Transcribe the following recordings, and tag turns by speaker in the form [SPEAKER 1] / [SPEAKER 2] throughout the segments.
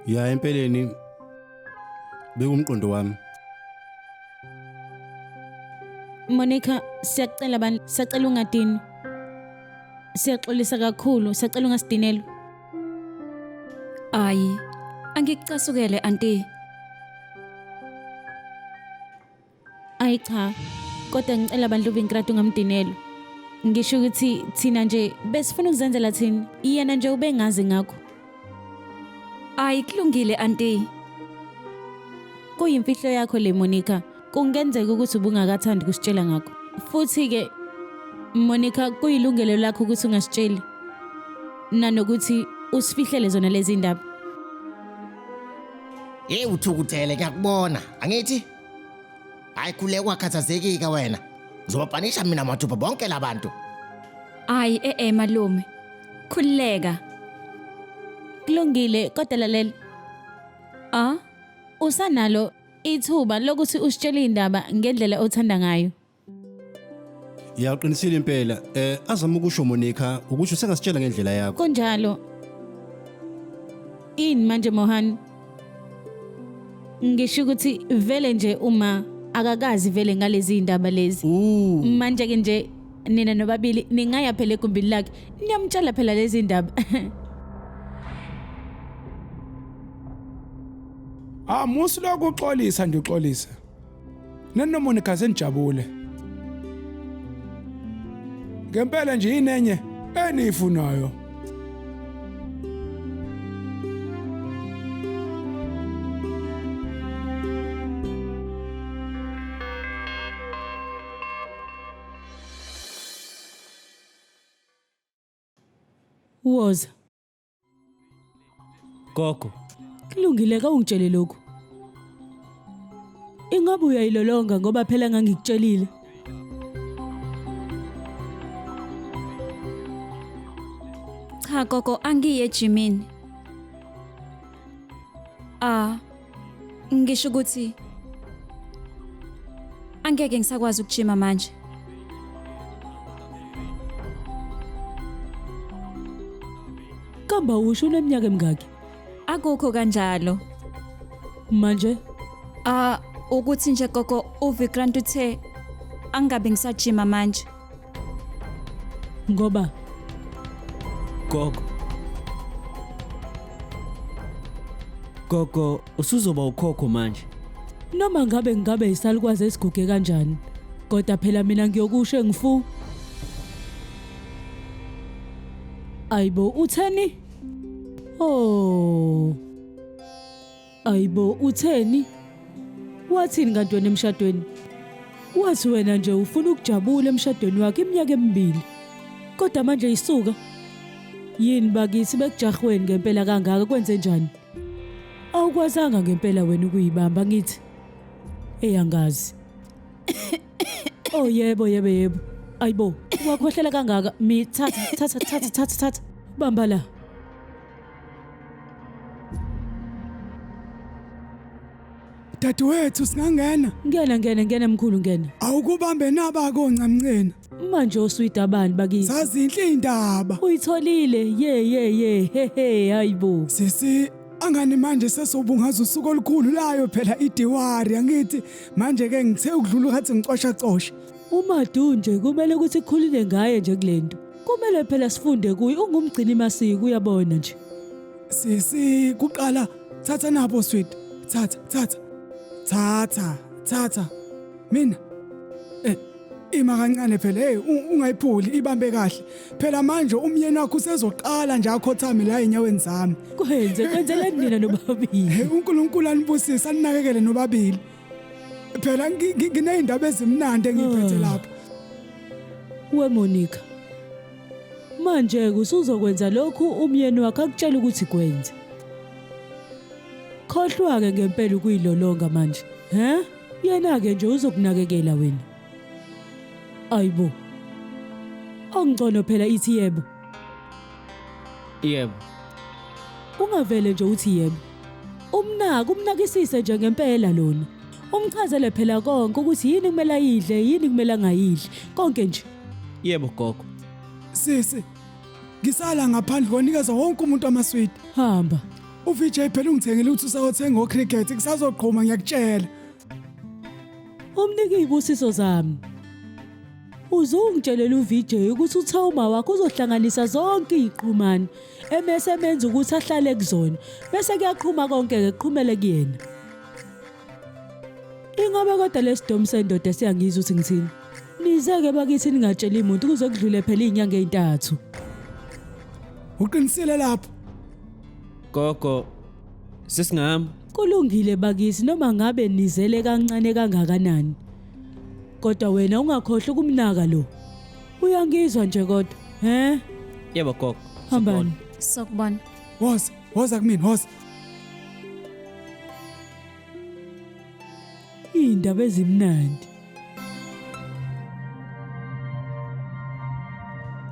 [SPEAKER 1] Ya empeleni bekumqondo wami.
[SPEAKER 2] Monica, siyacela ungadini. Siyaxolisa kakhulu, siyacela ungasidineli.
[SPEAKER 3] Ayi, angikucasukele auntie.
[SPEAKER 2] Ayi cha, kodwa ngicela bandla uVinkrati ungamdineli. Ngisho ukuthi thina nje besifuna ukuzenzela thina, yena nje ubengazi ngakho.
[SPEAKER 3] Ayi kulungile auntie.
[SPEAKER 2] Kuyimfihlo yakho le Monica, kungenzeka ukuthi ubungakathandi kusitshela ngakho. Futhi ke Monica, kuyilungelo lakho ukuthi ungasitsheli. Nanokuthi usifihlele zona lezi ndaba.
[SPEAKER 4] Uthukuthele ngiyakubona, angithi? Hayi khule kwakhathazekika wena. Ngizobabhanisha mina mathupha bonke labantu.
[SPEAKER 3] Ayi malume. Khulileka.
[SPEAKER 2] Kulungile, kodwa lalela. Usanalo ithuba lokuthi usitshele indaba ngendlela othanda ngayo.
[SPEAKER 1] Yaqinisile impela. Azama ukusho Monica ukuthi usengasitshela ngendlela yakho.
[SPEAKER 2] Konjalo. Ini manje Mohan? Ngisho ukuthi vele nje uma akakazi vele ngalezi indaba lezi. Manje ke nje nina nobabili ningaya phela egumbini lakhe niyamtshela phela lezi indaba.
[SPEAKER 5] Musu lokuxolisa nje uxolisa. Nenomonica senijabule. Ngempela nje inenye enifunayo.
[SPEAKER 2] Woza.
[SPEAKER 6] Gogo,
[SPEAKER 2] Kulungile ka ungitshele lokho. Ingabe uyayilolonga ngoba phela ngangikutshelile.
[SPEAKER 3] Cha gogo angiye ejimini. Ngisho ukuthi angeke ngisakwazi ukujima manje.
[SPEAKER 2] Kamba usho uneminyaka emingaki?
[SPEAKER 3] Akukho kanjalo.
[SPEAKER 2] Manje
[SPEAKER 3] Ukuthi nje gogo uVikrant uthe angabe ngisajima manje.
[SPEAKER 2] ngoba
[SPEAKER 6] Gogo, usuzoba ukhokho manje.
[SPEAKER 2] noma ngabe isalikwazi esiguge kanjani, kodwa phela mina ngiyokusho engifu. Ayibo utheni? Ayibo utheni? Wathini kanti wena emshadweni? Wathi wena nje ufuna ukujabula emshadweni wakhe iminyaka emibili. Kodwa manje isuka. Yini bakithi bekujahweni ngempela kangaka kwenze njani? Awukwazanga ngempela wena ukuyibamba ngithi. Eyangazi. Yebo. Ayibo, wakhohlela kangaka. Thatha. Bamba la.
[SPEAKER 5] Dadewethu singangena.
[SPEAKER 2] Ngena mkhulu ngena.
[SPEAKER 5] Awukubambe naba koncamncena.
[SPEAKER 2] Manje oswida abani bakithi?
[SPEAKER 5] Sazinhle indaba.
[SPEAKER 2] Uyitholile. Ye. Hayibo.
[SPEAKER 5] Sisi angani manje sesobungaza usuku olukhulu layo phela iDiwari angithi manje ke ngithe ukudlula ngathi ngicosha.
[SPEAKER 2] Umadu nje kumele ukuthi kukhulile ngaye nje kulento. Kumele phela sifunde kuye ungumgcini masiko uyabona nje.
[SPEAKER 5] Sisi kuqala thatha nabo sweet. Thatha. Mina. Ima kancane phela ungayiphuli ibambe kahle. Phela manje umyeni wakho usezoqala nje akhothame la enyaweni zami.
[SPEAKER 2] Kwenzela nina nobabili.
[SPEAKER 5] uNkulunkulu anibusisa aninakekele nobabili. Phela ngineyindaba ezimnandi engiphethe lapha.
[SPEAKER 2] We Monica. Manje usuzokwenza lokhu umyeni wakhe akutshela ukuthi kwenze. Khohlwa ke ngempela ukuyilolonga manje. Yena ke nje uzokunakekela wena. Ayibo. Ongcono phela ithi yebo.
[SPEAKER 6] Yebo.
[SPEAKER 2] Ungavele nje uthi yebo. Umnakisise nje ngempela lona. Umchazele phela konke ukuthi yini kumele ayidle, yini kumele angayidli, konke nje.
[SPEAKER 6] Yebo gogo.
[SPEAKER 5] Sisi. Ngisala ngaphandle konikeza wonke umuntu amaswidi.
[SPEAKER 2] Hamba.
[SPEAKER 5] uVJ phela ungithengile ukuthi usawothenga ocricket kusazoqhuma ngiyakutshela.
[SPEAKER 2] Umnike izibusiso zami. Uzungitshelela uVJ ukuthi uThoma wakho uzohlanganisa zonke iziqhumane emese menza ukuthi ahlale kuzona bese kuyaqhuma konke kuqhumele kuyena. Ingabe kodwa lesidomo sendoda siyangizwa ukuthi ngithini. Nizeke bakithi ningatshela umuntu kuze kudlule phela izinyanga ezintathu.
[SPEAKER 5] Uqinisile lapho.
[SPEAKER 6] Gogo, sesingami.
[SPEAKER 2] Kulungile bakithi noma ngabe nizele kancane kangakanani. Kodwa wena ungakhohle ukumnaka lo. Uyangizwa nje kodwa, he?
[SPEAKER 6] Yebo gogo.
[SPEAKER 2] Hambani.
[SPEAKER 3] Sokubona.
[SPEAKER 5] Woza kumina, woza.
[SPEAKER 2] Indaba ezimnandi.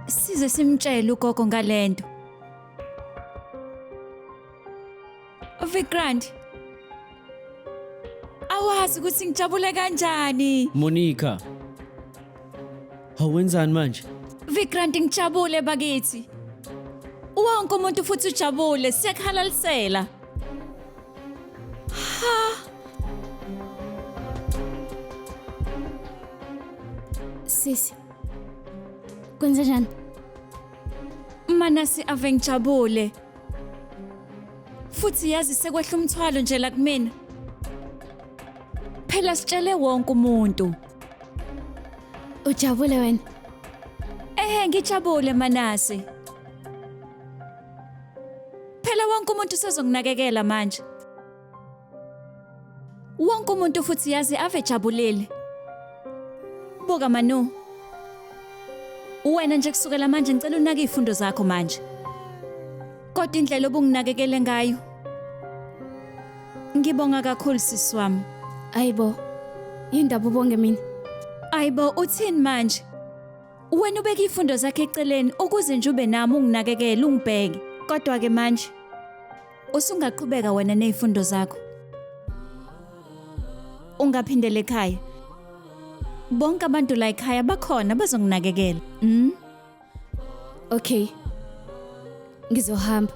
[SPEAKER 3] Size simtshele ugogo ngalento. Vikrant. Awazi ukuthi ngijabule kanjani.
[SPEAKER 6] Monica. Hawenzani manje?
[SPEAKER 3] Vikrant ngijabule bakithi. Wonke umuntu futhi ujabule siyakhalalisela.
[SPEAKER 7] Sisi. Kwenze njani?
[SPEAKER 3] Manasi ave ngijabule. Futhi yazi sekwehla umthwalo nje la kumina. Phela sitshele wonke umuntu.
[SPEAKER 7] Ujabule wena?
[SPEAKER 3] Ngijabule Manasi. Phela wonke umuntu sezonginakekela manje. Wonke umuntu futhi yazi ave jabulile. Buka Manu. Wena nje kusukela manje ngicela unake izifundo zakho manje. Kodwa indlela obunginakekele ngayo. Ngibonga kakhulu sisi wami.
[SPEAKER 7] Ayibo. Yindaba ubonge mina.
[SPEAKER 3] Ayibo uthini manje? Wena ubeka izifundo zakhe eceleni ukuze nje ube nami unginakekele ungibheke. Kodwa ke manje usungaqhubeka wena nezifundo zakho. Ungaphindele ekhaya. Bonke abantu la ekhaya bakhona bazonginakekela.
[SPEAKER 7] Okay. Ngizohamba.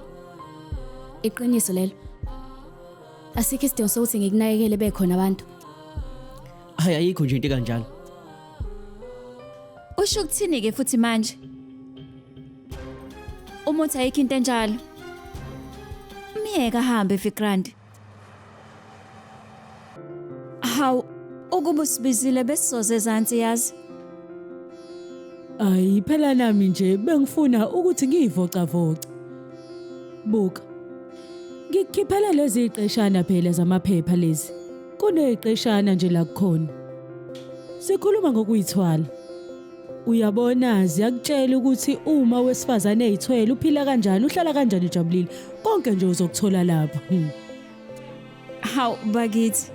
[SPEAKER 7] Iqiniso lelo. Asikho isidingo sokuthi ngikunakekele bekhona abantu.
[SPEAKER 6] Hayi ayikho nje into kanjalo.
[SPEAKER 3] Usho ukuthini ke futhi manje? Umuthi ayikho into enjalo. Miyeka hambe Vikrant. Haw ukuba usibizile besizoze ezansi yazi.
[SPEAKER 2] Ayi phela nami nje bengifuna ukuthi ngiyivocavoca. Buka. Ngikukhiphela lezi iqeshana phela zamaphepha lezi. Kuneqeshana nje la kukhona. Sikhuluma ngokuyithwala. Uyabona ziyakutshela ukuthi uma wesifazane ezithwele uphila kanjani, uhlala kanjani ujabulile. Konke nje uzokuthola lapha.
[SPEAKER 3] Haw bakithi.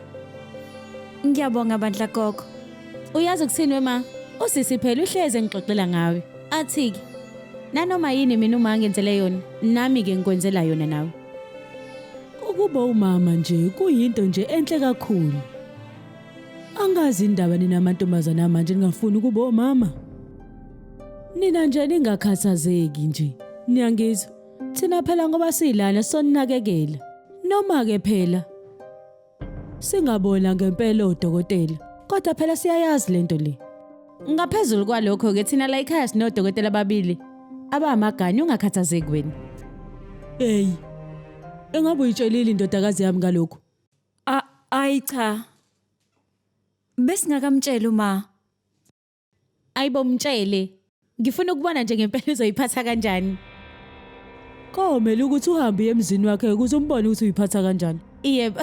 [SPEAKER 3] Ngiyabonga bandla gogo.
[SPEAKER 7] Uyazi ukuthini wema? Usisi phela uhleze ngixoxela ngawe. Athi-ke nanoma yini mina uma ngenzele yona, nami ke ngikwenzela yona nawe.
[SPEAKER 2] Ukuba umama nje kuyinto nje enhle kakhulu. Angazi indaba nina amantombazana manje ningafuni ukuba omama. Nina nje ningakhathazeki nje. Niyangizwa? Thina phela ngoba silana soninakekela. Noma ke phela singabona ngempela odokotela. Kodwa phela siyayazi lento le.
[SPEAKER 7] Ngaphezulu kwalokho ke thina la ekhaya sinodokotela ababili abamaganya ungakhathazeki wena.
[SPEAKER 2] Hey. Engabe uyitshelile indodakazi yami ngalokho?
[SPEAKER 3] Ayi cha. Besingakamtshela uma.
[SPEAKER 7] Ayibo mtshele. Ngifuna ukubona nje ngempela uzoyiphatha kanjani.
[SPEAKER 2] Komele ukuthi uhambe emzini wakhe ukuze umbone ukuthi uyiphatha kanjani.
[SPEAKER 7] Yebo.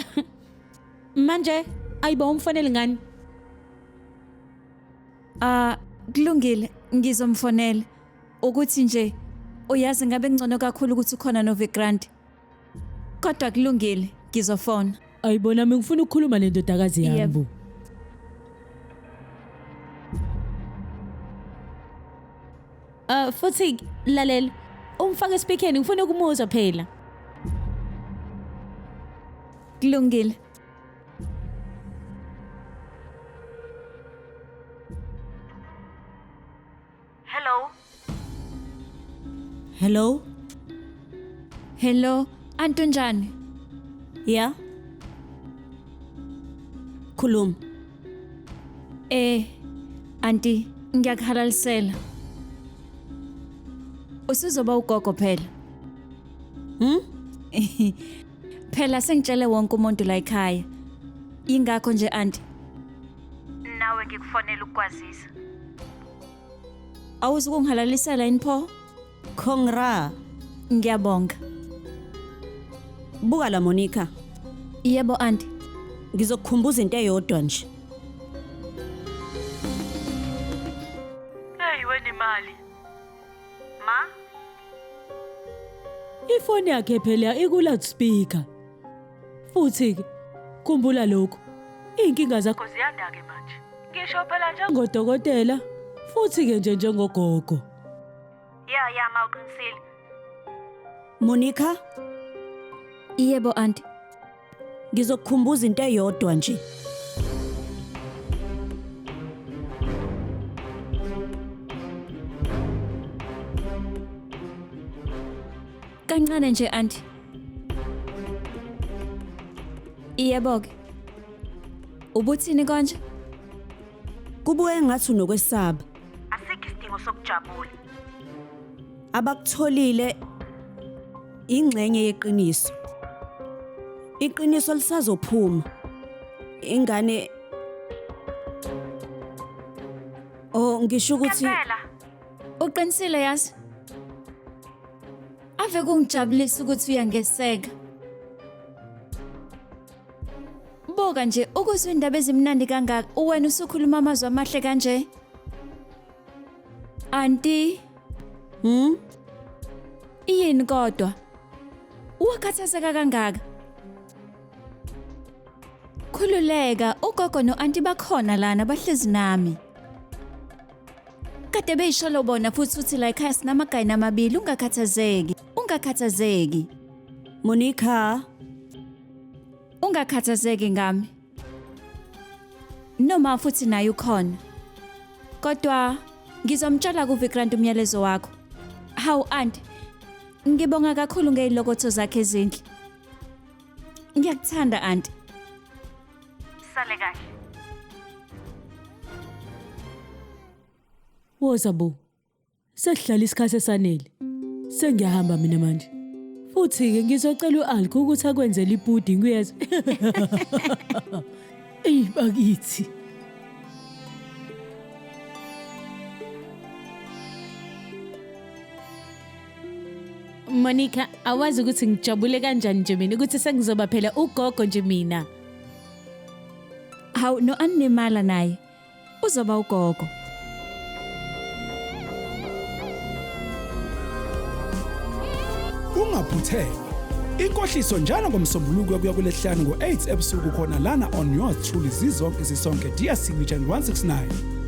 [SPEAKER 7] Manje ayibo umfonele ngani?
[SPEAKER 3] Kulungile ngizomfonela ukuthi nje uyazi ngabe ngcono kakhulu ukuthi ukhona noVikrant. Kodwa kulungile ngizofona.
[SPEAKER 2] Ayibona mina ngifuna ukukhuluma nendodakazi yami.
[SPEAKER 3] Yebo.
[SPEAKER 7] Futhi lalela. Umfake speakerni ngifuna ukumuzwa phela.
[SPEAKER 3] Kulungile.
[SPEAKER 2] Hello?
[SPEAKER 3] Hello, Antonjani,
[SPEAKER 7] Ya. Khuluma.
[SPEAKER 3] auntie, ngiyakhalalisela. Usuzoba ugogo phela. Phela sengitshele wonke umuntu la ekhaya. Ingakho nje auntie. Nawe ngikufonela ukukwazisa. Awuzukungihalalisela yini pho?
[SPEAKER 7] Kongra.
[SPEAKER 3] Ngiyabonga.
[SPEAKER 7] Buka la Monica.
[SPEAKER 3] Yebo auntie.
[SPEAKER 7] Ngizokukhumbuza into eyodwa nje.
[SPEAKER 2] Hey wena imali. Ma? Ifoni yakhe phela iku-loudspeaker. Futhi ke khumbula lokho. Inkinga zakho ziyanda ke manje. Ngisho phela njengodokotela futhi ke nje njengogogo. Ya mawuqinisile.
[SPEAKER 7] Monica,
[SPEAKER 3] Yebo auntie.
[SPEAKER 7] ngizokukhumbuza into eyodwa nje.
[SPEAKER 3] Kancane nje auntie. Yebo ke. Ubuthini konje?
[SPEAKER 7] Kubuye ngathi unokwesaba.
[SPEAKER 2] Asikho isidingo sokujabula.
[SPEAKER 7] Abakutholile ingxenye yeqiniso. Iqiniso lisazophuma. Ingane ngisho ukuthi
[SPEAKER 3] Uqinisile yazi? Ave kungijabulisa ukuthi uyangeseka. Buka nje ukuzwa indaba ezimnandi kangaka uwena usukhuluma amazwi amahle kanje. Auntie, yini kodwa? Uwakhathazeka kangaka? Khululeka, ugogo no-auntie bakhona lana bahlezi nami. Kade beyisholo bona futhi uthi la ekhaya sinamagayini amabili ungakhathazeki.
[SPEAKER 7] Monica,
[SPEAKER 3] Ungakhathazeki ngami. Noma futhi naye ukhona. Kodwa ngizomtshela kuVikrant umyalezo wakho. Hawu auntie, ngibonga kakhulu ngezilokotho zakhe ezinhle. Ngiyakuthanda auntie. Sale kahle.
[SPEAKER 2] Wozabu. Sesihlala isikhathi esanele. Sengiyahamba mina manje. Futhi ke ngizocela uAlk ukuthi akwenzele ipudding uyeza. Bakithi.
[SPEAKER 7] Monica, awazi ukuthi ngijabule kanjani nje mina ukuthi sengizoba phela ugogo nje mina.
[SPEAKER 3] Hawu no-animala naye. Uzoba ugogo.
[SPEAKER 5] Ungaphuthelwa. Inkohliso njalo ngomsombuluko kuya kulesihlanu ngo8 ebusuku khona lana on yours truly zizonke isisonke dear signature 169.